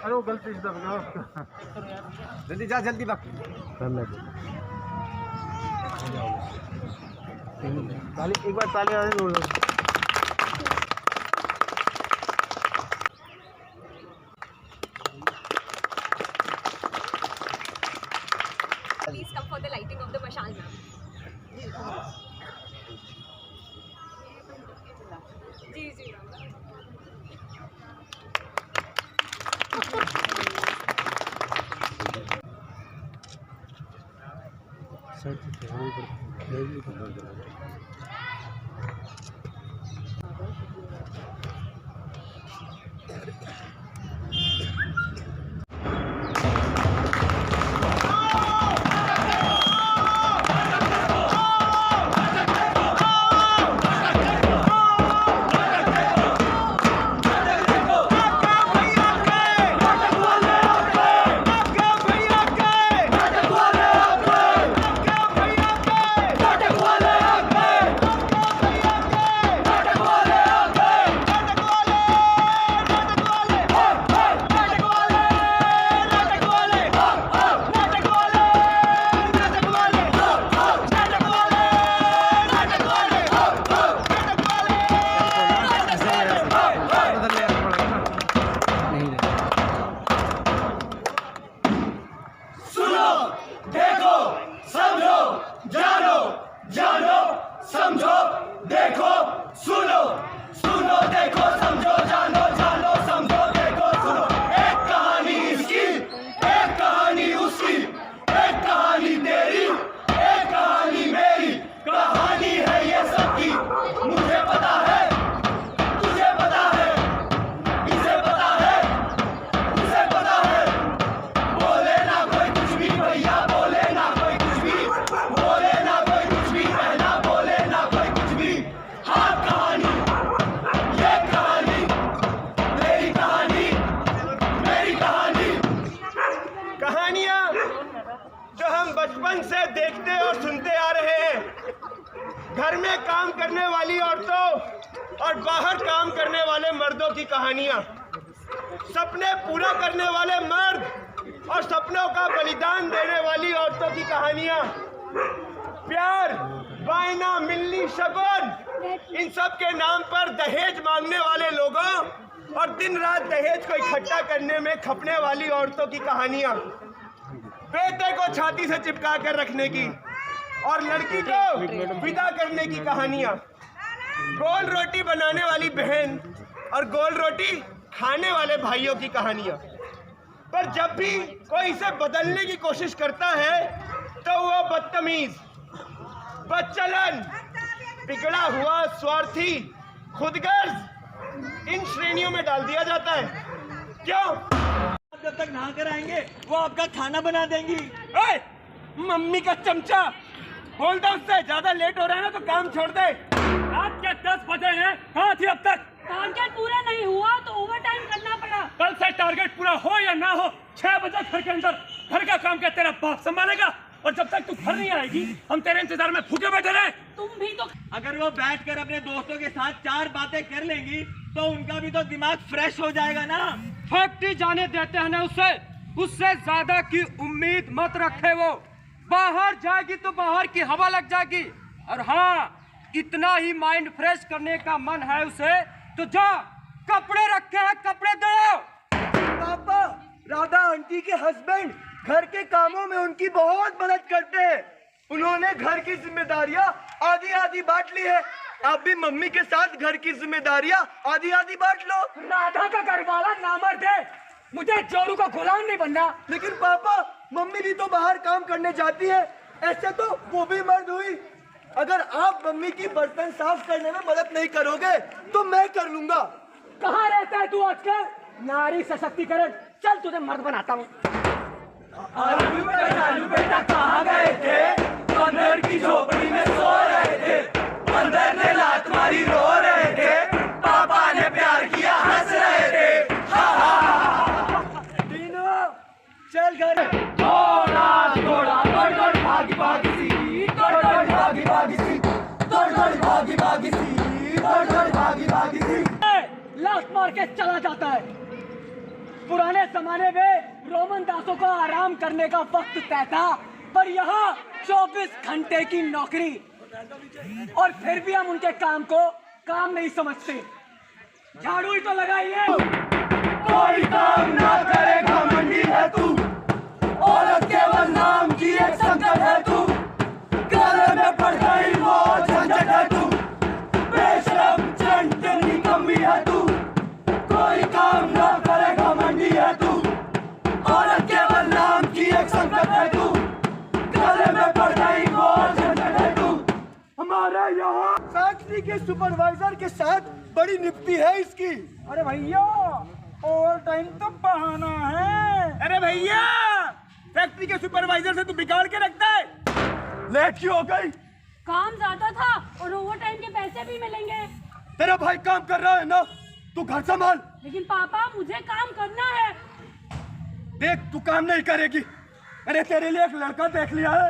अरे वो गलती से दब गया। जल्दी जा, जल्दी भाग। ताली एक बार ताली आने दो। Please come for the lighting of the mashal, ma'am. जी जी मैम। बचपन से देखते और सुनते आ रहे हैं। घर में काम करने वाली औरतों और बाहर काम करने वाले मर्दों की कहानियां, सपने पूरा करने वाले मर्द और सपनों का बलिदान देने वाली औरतों की कहानियां, प्यार, बायना, मिलनी, शगुन, इन सब के नाम पर दहेज मांगने वाले लोगों और दिन रात दहेज को इकट्ठा करने में खपने वाली औरतों की कहानियां, बेटे को छाती से चिपका कर रखने की और लड़की को विदा करने की कहानियां, गोल रोटी बनाने वाली बहन और गोल रोटी खाने वाले भाइयों की कहानियां। पर जब भी कोई इसे बदलने की कोशिश करता है तो वो बदतमीज, बदचलन, बिगड़ा हुआ, स्वार्थी, खुदगर्ज, इन श्रेणियों में डाल दिया जाता है। क्यों? जब तक नहा कर आएंगे वो आपका खाना बना देंगी। ओए, मम्मी का चमचा, बोल दो उससे, ज्यादा लेट हो रहा है ना तो काम छोड़ दे। रात के 10 बजे हैं, कहाँ थी अब तक? टारगेट पूरा नहीं हुआ तो ओवर टाइम करना पड़ा। कल से टारगेट पूरा हो या ना हो, 6 बजे घर के अंदर घर का काम क्या तेरा बाप संभालेगा? और जब तक तू घर नहीं आएगी हम तेरे इंतजार में भूखे बैठे रहे। तुम भी तो अगर वो बैठकर अपने दोस्तों के साथ 4 बातें कर लेंगी तो उनका भी तो दिमाग फ्रेश हो जाएगा ना। फैक्ट्री जाने देते हैं ना उससे ज्यादा की उम्मीद मत रखे। वो बाहर जाएगी तो बाहर की हवा लग जाएगी। और हाँ, इतना ही माइंड फ्रेश करने का मन है उसे तो जा, कपड़े रखे हैं, कपड़े दो। पापा, राधा आंटी के हस्बैंड घर के कामों में उनकी बहुत मदद करते हैं। उन्होंने घर की जिम्मेदारियां आधी आधी बांट ली है। आप भी मम्मी के साथ घर की जिम्मेदारियां आधी आधी बांट लो। राधा का घरवाला नामर्द है, मुझे जोरू का गुलाम नहीं बनना। लेकिन पापा, मम्मी भी तो बाहर काम करने जाती है, ऐसे तो वो भी मर्द हुई। अगर आप मम्मी की बर्तन साफ करने में मदद नहीं करोगे तो मैं कर लूंगा। कहाँ रहता है तू आजकल? नारी सशक्तिकरण, चल तुझे मर्द बनाता हूँ। आलू बेटा कहाँ गए थे? बंदर की झोपड़ी में सो रहे थे, बंदर ने लात मारी रो रहे थे, पापा ने प्यार किया हंस रहे थे। तीनों चल घर। थोड़ा थोड़ा दौड़ दौड़ भागी भागी सी, दौड़ दौड़ भागी भागी सी, दौड़ दौड़ भागी भागी सी, दौड़ दौड़ भागी भागी सी। लात मार के चला जाता है। पुराने जमाने में रोमन दासों का आराम करने का वक्त तय था, पर यहाँ 24 घंटे की नौकरी, और फिर भी हम उनके काम को काम नहीं समझते। झाड़ू ही तो लगाइए। कोई काम ना करे घमंडी है तू, औरत केवल नाम की एक संकट है तू, गले में पड़ गई वो झंझट है तू, बेशरम चंट निकम्मी है तू, कोई काम ना करे घमंडी है तू, औरत केवल नाम की एक संकट है तू, गले में पड़ गई वो झंझट है तू। हमारे यहाँ फैक्ट्री के सुपरवाइजर के साथ बड़ी निपटी है इसकी। अरे भैया ओवर टाइम तो बहाना है। अरे भैया फैक्ट्री के सुपरवाइजर से तू बिगाड़ के रखता है। लेट क्यों हो गई? काम ज्यादा था और ओवर टाइम के पैसे भी मिलेंगे। तेरा भाई काम कर रहा है ना, तू घर संभाल। लेकिन पापा मुझे काम करना है। देख तू काम नहीं करेगी। अरे तेरे लिए एक लड़का देख लिया है,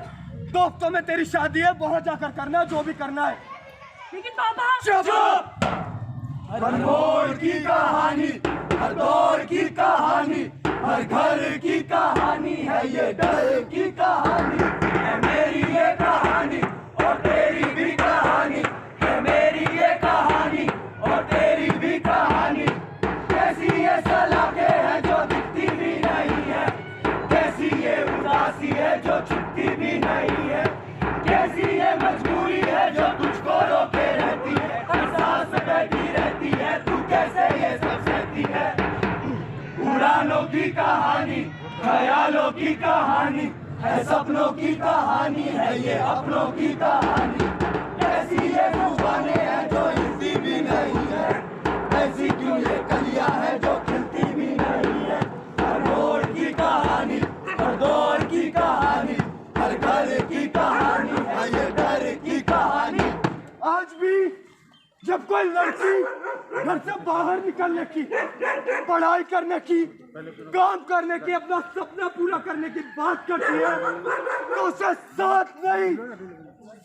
2 हफ्तों में तेरी शादी है, वहां जाकर करना जो भी करना है। लेकिन पापा चुप! हर मोड़ की कहानी, हर दौर की कहानी, हर घर की कहानी है ये डर की कहानी, है मेरी ये कहानी और तेरी भी कहानी, है मेरी ये कहानी और तेरी भी कहानी। कैसी ये सलाखें हैं जो दिखती भी नहीं है, कैसी ये उदासी है जो छुपती भी नहीं है, कैसी ये मजबूरी है जो तुझको रोके रहती है, सांस बैठी रहती है, तू कैसे ये सब सहती है। उड़ानों की कहानी, ख्यालों की कहानी, है सपनों की कहानी, है ये अपनों की कहानी। ऐसी ये जुबानें हैं जो हिलती भी नहीं है, ऐसी क्यों ये कलियां हैं जो खिलती भी नहीं है। हर मोड़ की कहानी, हर दौर की कहानी, हर घर की कहानी है ये डर की कहानी। आज भी जब कोई लड़की घर से बाहर निकलने की, पढ़ाई करने की, काम करने की, अपना सपना पूरा करने की बात करती है, तो उसे 7 नहीं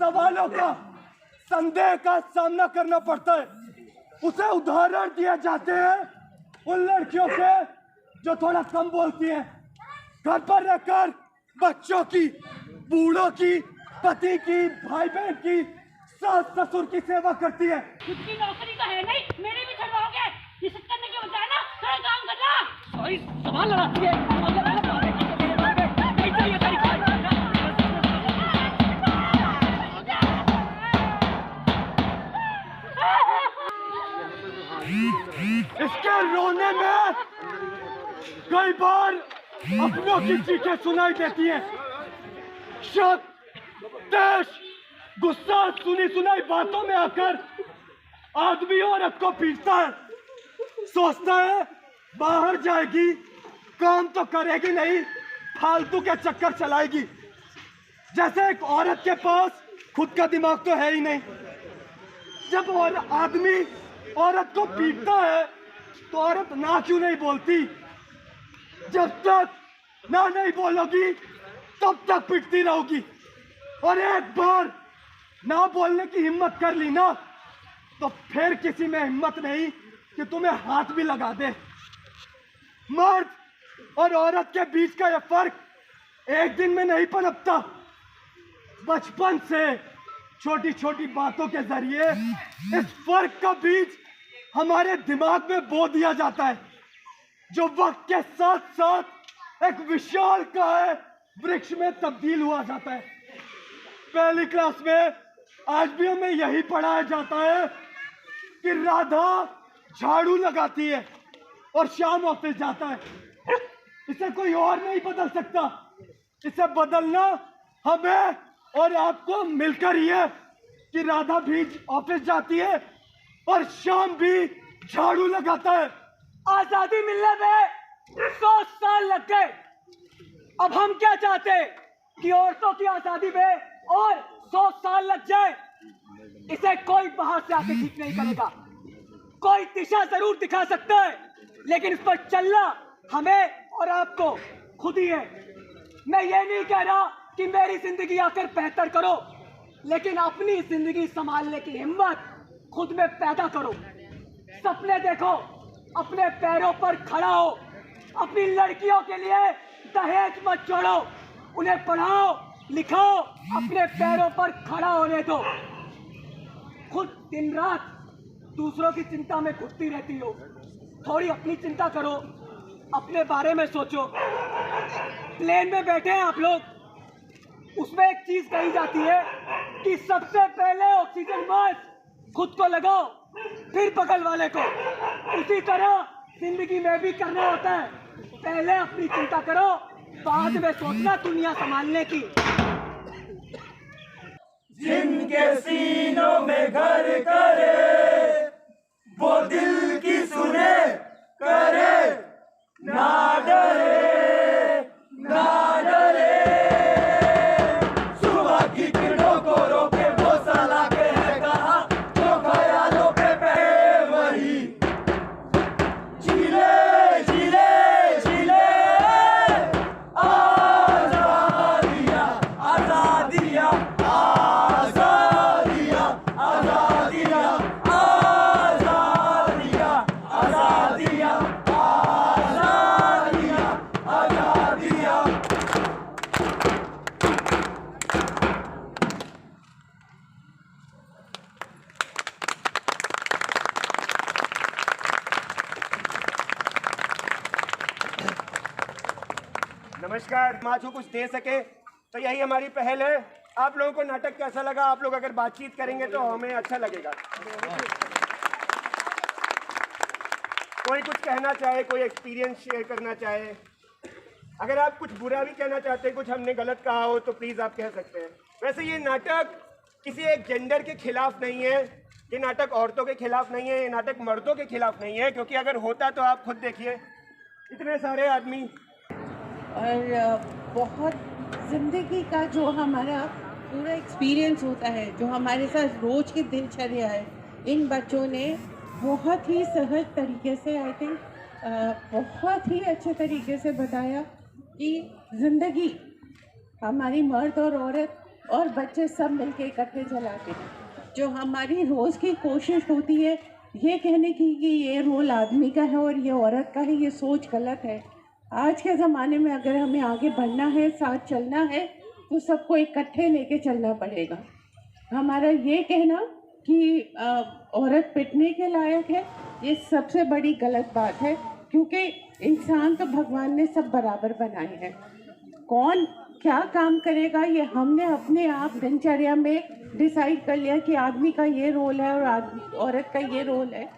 सवालों का, संदेह का सामना करना पड़ता है। उसे उदाहरण दिए जाते हैं उन लड़कियों के जो थोड़ा कम बोलती हैं, घर पर रहकर बच्चों की, बूढ़ों की, पति की, भाई बहन की, सास ससुर की सेवा करती है। खुद की नौकरी तो है नहीं, मेरी भी छुड़वाओगे? ये सब करने के बजाय ना थोड़ा काम करना। सॉरी सवाल लड़ाती है। इसके रोने में कई बार अपनों की चीखें सुनाई देती हैं। शक, देश, गुस्सा सुनी सुनाई बातों में आकर आदमी औरत को पीटता है, सोचता है बाहर जाएगी, काम तो करेगी नहीं, फालतू के चक्कर चलाएगी। जैसे एक औरत के पास खुद का दिमाग तो है ही नहीं। जब और आदमी औरत को पीटता है तो औरत ना क्यों नहीं बोलती? जब तक ना नहीं बोलोगी तब तक पीटती रहोगी, और एक बार ना बोलने की हिम्मत कर ली ना, तो फिर किसी में हिम्मत नहीं कि तुम्हें हाथ भी लगा दे। मर्द और औरत के बीच का यह फर्क एक दिन में नहीं पनपता। बचपन से छोटी छोटी बातों के जरिए इस फर्क का बीज हमारे दिमाग में बो दिया जाता है, जो वक्त के साथ साथ एक विशाल काय वृक्ष में तब्दील हुआ जाता है। पहली क्लास में आज भी हमें यही पढ़ाया जाता है कि राधा झाड़ू लगाती है और शाम ऑफिस जाता है। इसे कोई और नहीं बदल सकता। इसे बदलना हमें और आपको मिलकर ही है कि राधा भी ऑफिस जाती है और शाम भी झाड़ू लगाता है। आजादी मिलने में 100 साल लग गए। अब हम क्या चाहते हैं कि औरतों की आजादी में और 100 साल लग जाए। इसे कोई बाहर से आके ठीक नहीं करेगा। कोई दिशा जरूर दिखा सकता है, लेकिन इस पर चलना हमें और आपको खुद ही है। मैं ये नहीं कह रहा कि मेरी जिंदगी आकर बेहतर करो, लेकिन अपनी जिंदगी संभालने की हिम्मत खुद में पैदा करो। सपने देखो, अपने पैरों पर खड़ा हो, अपनी लड़कियों के लिए दहेज मत छोड़ो, उन्हें पढ़ाओ लिखाओ, अपने पैरों पर खड़ा होने दो। खुद दिन रात दूसरों की चिंता में घुटती रहती हो, थोड़ी अपनी चिंता करो, अपने बारे में सोचो। प्लेन में बैठे हैं आप लोग, उसमें एक चीज कही जाती है कि सबसे पहले ऑक्सीजन मास्क खुद को लगाओ, फिर बगल वाले को। उसी तरह जिंदगी में भी करना होता है, पहले अपनी चिंता करो, बाद में सोचना दुनिया संभालने की। जिनके सीनों में घर करे वो दिल की सुने, करे ना डरे ना डरे। सुबह की किरणों को रोके वो सलाखे है कहा, जो ख्यालों पे बहे वही जीले जीले जीले। आजादियाँ आजादियाँ आजादियाँ आजादियाँ आजादियाँ आजादियाँ आजादियाँ आजादियाँ। नमस्कार। समाज को कुछ दे सके तो यही हमारी पहल है। आप लोगों को नाटक कैसा लगा? आप लोग अगर बातचीत करेंगे तो हमें अच्छा लगेगा। कोई कुछ कहना चाहे, कोई एक्सपीरियंस शेयर करना चाहे, अगर आप कुछ बुरा भी कहना चाहते हैं, कुछ हमने गलत कहा हो तो प्लीज़ आप कह सकते हैं। वैसे ये नाटक किसी एक जेंडर के खिलाफ नहीं है, ये नाटक औरतों के खिलाफ नहीं है, ये नाटक मर्दों के खिलाफ नहीं है, क्योंकि अगर होता तो आप खुद देखिए इतने सारे आदमी। और बहुत ज़िंदगी का जो हमारा पूरा एक्सपीरियंस होता है, जो हमारे साथ रोज़ की दिनचर्या है, इन बच्चों ने बहुत ही सहज तरीके से आई थिंक बहुत ही अच्छे तरीके से बताया कि ज़िंदगी हमारी मर्द और औरत और बच्चे सब मिलके इकट्ठे चलाते हैं। जो हमारी रोज़ की कोशिश होती है ये कहने की कि ये रोल आदमी का है और ये औरत का है, ये सोच गलत है। आज के ज़माने में अगर हमें आगे बढ़ना है, साथ चलना है, तो सबको इकट्ठे लेके चलना पड़ेगा। हमारा ये कहना कि औरत पिटने के लायक है, ये सबसे बड़ी गलत बात है, क्योंकि इंसान तो भगवान ने सब बराबर बनाए हैं। कौन क्या काम करेगा ये हमने अपने आप दिनचर्या में डिसाइड कर लिया कि आदमी का ये रोल है और औरत का ये रोल है।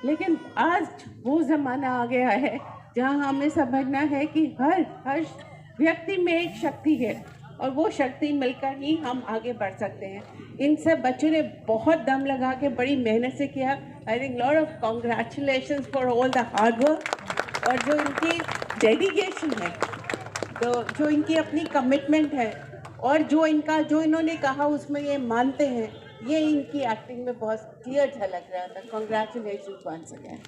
लेकिन आज वो ज़माना आ गया है जहाँ हमें समझना है कि हर व्यक्ति में एक शक्ति है और वो शक्ति मिलकर ही हम आगे बढ़ सकते हैं। इन सब बच्चों ने बहुत दम लगा के बड़ी मेहनत से किया। I think lot of congratulations for all the hard work. और जो इनकी डेडिकेशन है, तो जो इनकी अपनी कमिटमेंट है और जो इन्होंने कहा उसमें ये मानते हैं, ये इनकी एक्टिंग में बहुत क्लियर झलक रहा था। Congratulations once again.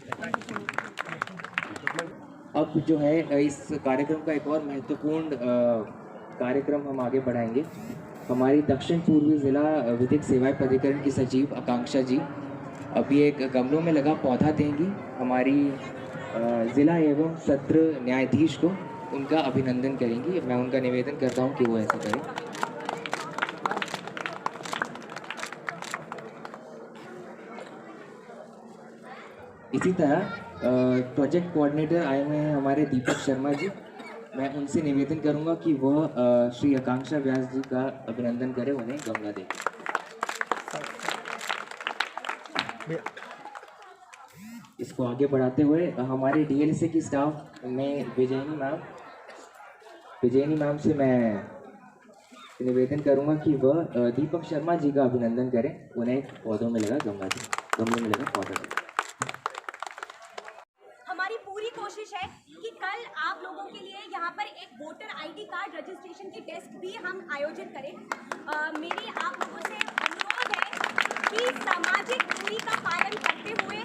अब जो है इस कार्यक्रम का एक और महत्वपूर्ण कार्यक्रम हम आगे बढ़ाएंगे। हमारी दक्षिण पूर्वी ज़िला विधिक सेवाएं प्राधिकरण की सचिव आकांक्षा जी अभी एक गमलों में लगा पौधा देंगी हमारी ज़िला एवं सत्र न्यायाधीश को, उनका अभिनंदन करेंगी। मैं उनका निवेदन करता हूं कि वो ऐसा करें। इसी तरह प्रोजेक्ट कोऑर्डिनेटर आए हुए हैं हमारे दीपक शर्मा जी, मैं उनसे निवेदन करूंगा कि वह श्री आकांक्षा व्यास जी का अभिनंदन करें, उन्हें गमला दें। इसको आगे बढ़ाते हुए हमारे डीएलसी की स्टाफ में विजयनी मैम से मैं निवेदन करूंगा कि वह दीपक शर्मा जी का अभिनंदन करें, उन्हें पौधों में लगा गमले में लगा पौधा दें। हमारी पूरी कोशिश है कि कल आप लोगों के लिए यहाँ पर एक वोटर आईडी कार्ड रजिस्ट्रेशन की डेस्क भी हम आयोजित करें। मेरी आप लोगों से अनुरोध है कि सामाजिक दूरी का पालन करते हुए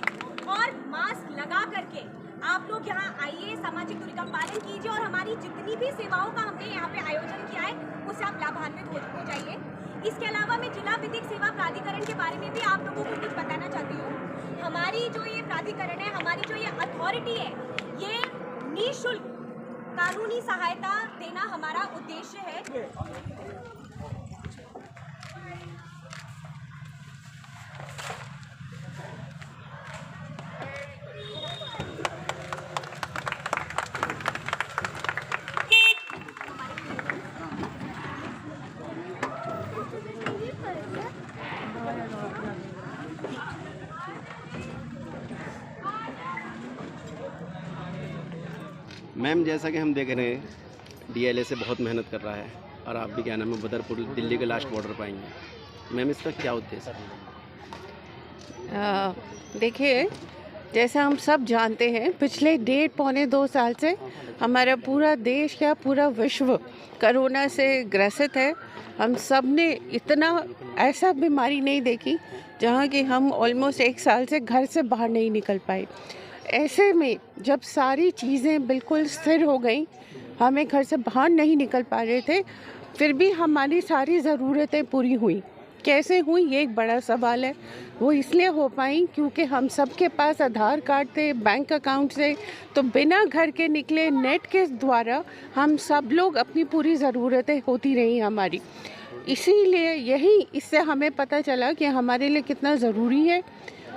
और मास्क लगा करके आप लोग यहाँ आइए, सामाजिक दूरी का पालन कीजिए और हमारी जितनी भी सेवाओं का हमने यहाँ पे आयोजन किया है उससे आप लाभान्वित हो जाइए। इसके अलावा मैं जिला विधिक सेवा प्राधिकरण के बारे में भी आप लोगों को कुछ बताना चाहती हूँ। हमारी जो ये प्राधिकरण है, हमारी जो ये अथॉरिटी है, ये निःशुल्क कानूनी सहायता देना हमारा उद्देश्य है। मैम, जैसा कि हम देख रहे हैं डीएलए से बहुत मेहनत कर रहा है और आप भी क्या नाम है बदरपुर दिल्ली के लास्ट बॉर्डर पर आएंगे। मैम, इसका क्या उद्देश्य है? देखिए, जैसा हम सब जानते हैं, पिछले 1.5-2 साल से हमारा पूरा देश या पूरा विश्व कोरोना से ग्रसित है। हम सब ने इतना ऐसा बीमारी नहीं देखी जहाँ कि हम ऑलमोस्ट 1 साल से घर से बाहर नहीं निकल पाए। ऐसे में जब सारी चीज़ें बिल्कुल स्थिर हो गई, हमें घर से बाहर नहीं निकल पा रहे थे, फिर भी हमारी सारी ज़रूरतें पूरी हुई। कैसे हुई, ये एक बड़ा सवाल है। वो इसलिए हो पाई क्योंकि हम सब के पास आधार कार्ड थे, बैंक अकाउंट थे, तो बिना घर के निकले नेट के द्वारा हम सब लोग अपनी पूरी ज़रूरतें होती रही हमारी। इसीलिए इससे हमें पता चला कि हमारे लिए कितना ज़रूरी है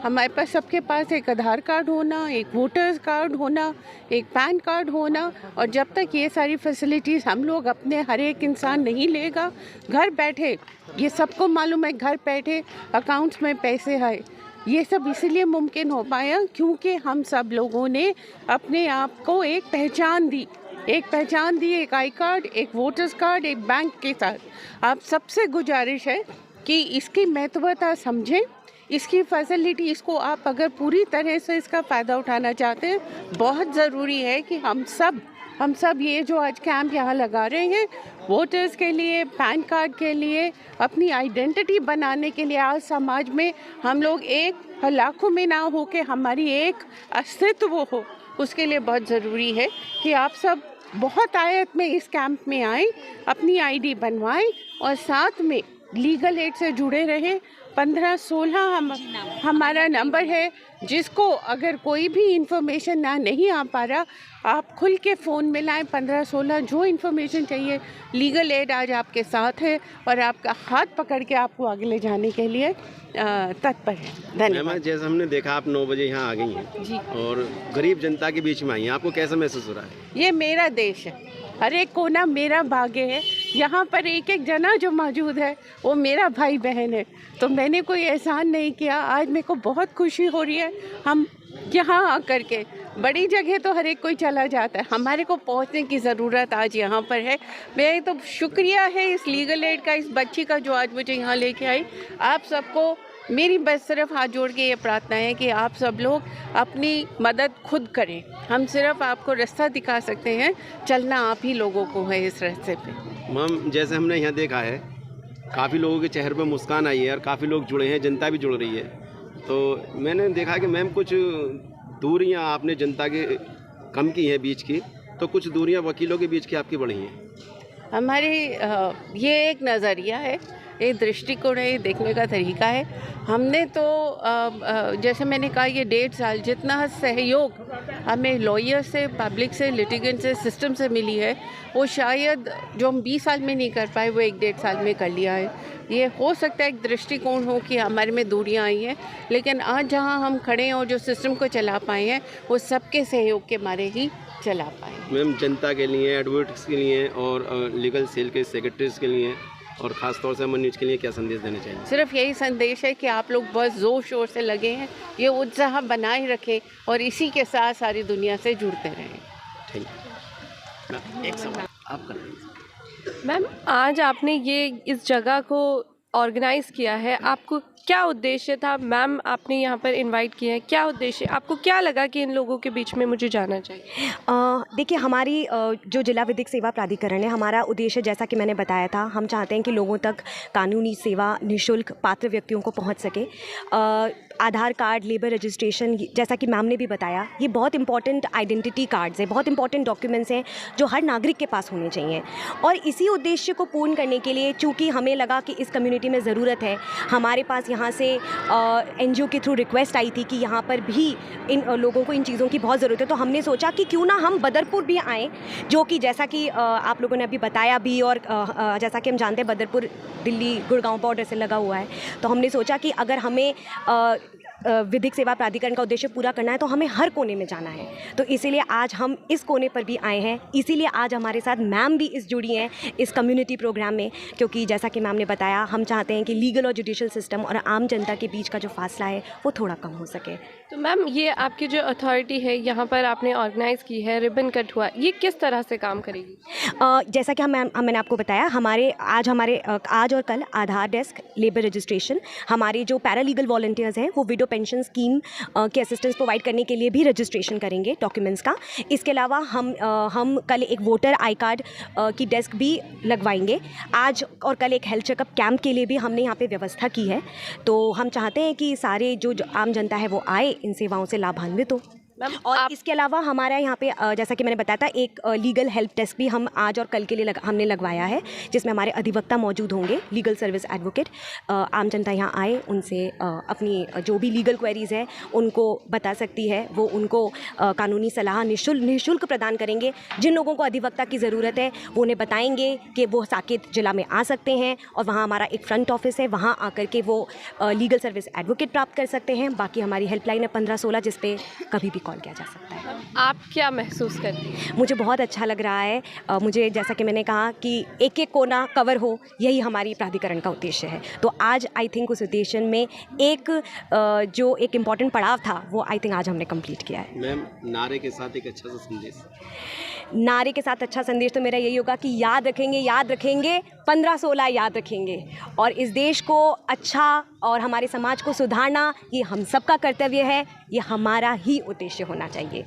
हमारे पास सबके पास एक आधार कार्ड होना, एक वोटर्स कार्ड होना, एक पैन कार्ड होना। और जब तक ये सारी फैसिलिटीज़ हम लोग अपने हर एक इंसान नहीं लेगा, घर बैठे, ये सबको मालूम है घर बैठे अकाउंट्स में पैसे है, ये सब इसीलिए मुमकिन हो पाया क्योंकि हम सब लोगों ने अपने आप को एक पहचान दी, एक आई कार्ड, एक वोटर्स कार्ड, एक बैंक के साथ। आप सबसे गुजारिश है कि इसकी महत्वता समझें, इसकी फैसिलिटी, इसको आप अगर पूरी तरह से इसका फ़ायदा उठाना चाहते हैं, बहुत ज़रूरी है कि हम सब ये जो आज कैंप यहाँ लगा रहे हैं, वोटर्स के लिए, पैन कार्ड के लिए, अपनी आइडेंटिटी बनाने के लिए, आज समाज में हम लोग एक लाखों में ना हो के हमारी एक अस्तित्व हो, उसके लिए बहुत ज़रूरी है कि आप सब बहुत आयत में इस कैंप में आएँ, अपनी आईडी बनवाएं और साथ में लीगल एड से जुड़े रहें। 1516 हमारा नंबर है, जिसको अगर कोई भी इंफॉर्मेशन नहीं आ पा रहा, आप खुल के फ़ोन में लाएं। 1516 जो इंफॉर्मेशन चाहिए, लीगल एड आज आपके साथ है और आपका हाथ पकड़ के आपको आगे ले जाने के लिए तत्पर है। धन्यवाद। जैसा हमने देखा आप 9 बजे यहाँ आ गई हैं जी, और गरीब जनता के बीच में आई हैं, आपको कैसा महसूस हो रहा है? ये मेरा देश है, हर एक कोना मेरा भाग्य है। यहाँ पर एक एक जना जो मौजूद है वो मेरा भाई बहन है, तो मैंने कोई एहसान नहीं किया। आज मेरे को बहुत खुशी हो रही है। हम यहाँ आकर के, बड़ी जगह तो हर एक कोई चला जाता है, हमारे को पहुँचने की ज़रूरत आज यहाँ पर है। मेरा तो शुक्रिया है इस लीगल एड का, इस बच्ची का जो आज मुझे यहाँ लेके आई। आप सबको मेरी बस सिर्फ हाथ जोड़ के ये प्रार्थना है कि आप सब लोग अपनी मदद खुद करें। हम सिर्फ आपको रास्ता दिखा सकते हैं, चलना आप ही लोगों को है इस रास्ते पे। मैम, जैसे हमने यहाँ देखा है, काफ़ी लोगों के चेहरे पर मुस्कान आई है और काफ़ी लोग जुड़े हैं, जनता भी जुड़ रही है। तो मैंने देखा कि मैम कुछ दूरियाँ आपने जनता के कम की हैं बीच की, तो कुछ दूरियाँ वकीलों के बीच की आपकी बढ़ी हैं। हमारे ये एक नज़रिया है, ये दृष्टिकोण है, ये देखने का तरीका है। हमने तो जैसे मैंने कहा, ये 1.5 साल जितना सहयोग हमें लॉयर से, पब्लिक से, लिटिगेंट से, सिस्टम से मिली है, वो शायद जो हम 20 साल में नहीं कर पाए वो 1-1.5 साल में कर लिया है। ये हो सकता है एक दृष्टिकोण हो कि हमारे में दूरियां आई हैं, लेकिन आज जहां हम खड़े हैं और जो सिस्टम को चला पाए हैं, वो सबके सहयोग के मारे ही चला पाए हैं। मैम, जनता के लिए, एडवोकेट्स के लिए और लीगल सेल के सेक्रेटरीज के लिए और ख़ास तौर से अमन न्यूज़ के लिए क्या संदेश देना चाहिए? सिर्फ यही संदेश है कि आप लोग बहुत ज़ोर शोर से लगे हैं, ये उत्साह बनाए रखें और इसी के साथ सारी दुनिया से जुड़ते रहें। ठीक है। एक सवाल आप कर रहे हैं मैम, आज आपने ये इस जगह को ऑर्गेनाइज़ किया है, आपको क्या उद्देश्य था? मैम आपने यहाँ पर इनवाइट किया है, क्या उद्देश्य, आपको क्या लगा कि इन लोगों के बीच में मुझे जाना चाहिए? देखिए, हमारी जो जिला विधिक सेवा प्राधिकरण है, हमारा उद्देश्य जैसा कि मैंने बताया था, हम चाहते हैं कि लोगों तक कानूनी सेवा निःशुल्क पात्र व्यक्तियों को पहुँच सके। आधार कार्ड, लेबर रजिस्ट्रेशन, जैसा कि मैम ने भी बताया, ये बहुत इंपॉर्टेंट आइडेंटिटी कार्ड्स हैं, बहुत इंपॉर्टेंट डॉक्यूमेंट्स हैं जो हर नागरिक के पास होने चाहिए। और इसी उद्देश्य को पूर्ण करने के लिए चूँकि हमें लगा कि इस कम्युनिटी में ज़रूरत है, हमारे पास यहाँ से NGO के थ्रू रिक्वेस्ट आई थी कि यहाँ पर भी इन लोगों को इन चीज़ों की बहुत ज़रूरत है। तो हमने सोचा कि क्यों ना हम बदरपुर भी आएँ, जो कि जैसा कि आप लोगों ने अभी बताया भी, और जैसा कि हम जानते हैं बदरपुर दिल्ली गुड़गांव बॉर्डर से लगा हुआ है। तो हमने सोचा कि अगर हमें विधिक सेवा प्राधिकरण का उद्देश्य पूरा करना है तो हमें हर कोने में जाना है। तो इसीलिए आज हम इस कोने पर भी आए हैं, इसीलिए आज हमारे साथ मैम भी जुड़ी हैं इस कम्युनिटी प्रोग्राम में, क्योंकि जैसा कि मैम ने बताया, हम चाहते हैं कि लीगल और जुडिशियल सिस्टम और आम जनता के बीच का जो फासला है वो थोड़ा कम हो सके। तो मैम, ये आपकी जो अथॉरिटी है यहाँ पर आपने ऑर्गेनाइज़ की है, रिबन कट हुआ, ये किस तरह से काम करेगी? जैसा कि मैंने आपको बताया, आज और कल आधार डेस्क, लेबर रजिस्ट्रेशन, हमारे जो पैरालीगल वॉलंटियर्स हैं वो विडो पेंशन स्कीम के असिस्टेंस प्रोवाइड करने के लिए भी रजिस्ट्रेशन करेंगे डॉक्यूमेंट्स का। इसके अलावा हम कल एक वोटर आई कार्ड की डेस्क भी लगवाएंगे। आज और कल एक हेल्थ चेकअप कैंप के लिए भी हमने यहाँ पे व्यवस्था की है। तो हम चाहते हैं कि सारे जो आम जनता है वो आए, इन सेवाओं से लाभान्वित हो। और इसके अलावा हमारा यहाँ पे जैसा कि मैंने बताया था, एक लीगल हेल्प डेस्क भी हम आज और कल के लिए हमने लगवाया है, जिसमें हमारे अधिवक्ता मौजूद होंगे, लीगल सर्विस एडवोकेट। आम जनता यहाँ आए, उनसे अपनी जो भी लीगल क्वेरीज़ है उनको बता सकती है, वो उनको कानूनी सलाह निःशुल्क प्रदान करेंगे। जिन लोगों को अधिवक्ता की ज़रूरत है वो उन्हें बताएंगे कि वो साकेत जिला में आ सकते हैं, और वहाँ हमारा एक फ्रंट ऑफिस है, वहाँ आकर के वो लीगल सर्विस एडवोकेट प्राप्त कर सकते हैं। बाकी हमारी हेल्पलाइन है 1516, जिस पे कभी भी कॉल किया जा सकता है। आप क्या महसूस करती हैं? मुझे बहुत अच्छा लग रहा है। मुझे, जैसा कि मैंने कहा, कि एक एक कोना कवर हो, यही हमारी प्राधिकरण का उद्देश्य है। तो आज आई थिंक उस उद्देश्य में जो एक इम्पॉर्टेंट पड़ाव था वो आई थिंक आज हमने कंप्लीट किया है। मैम, नारे के साथ एक अच्छा सा संदेश। नारे के साथ अच्छा संदेश तो मेरा यही होगा कि याद रखेंगे 1516 याद रखेंगे, और इस देश को अच्छा और हमारे समाज को सुधारना ये हम सबका कर्तव्य है, ये हमारा ही उद्देश्य होना चाहिए।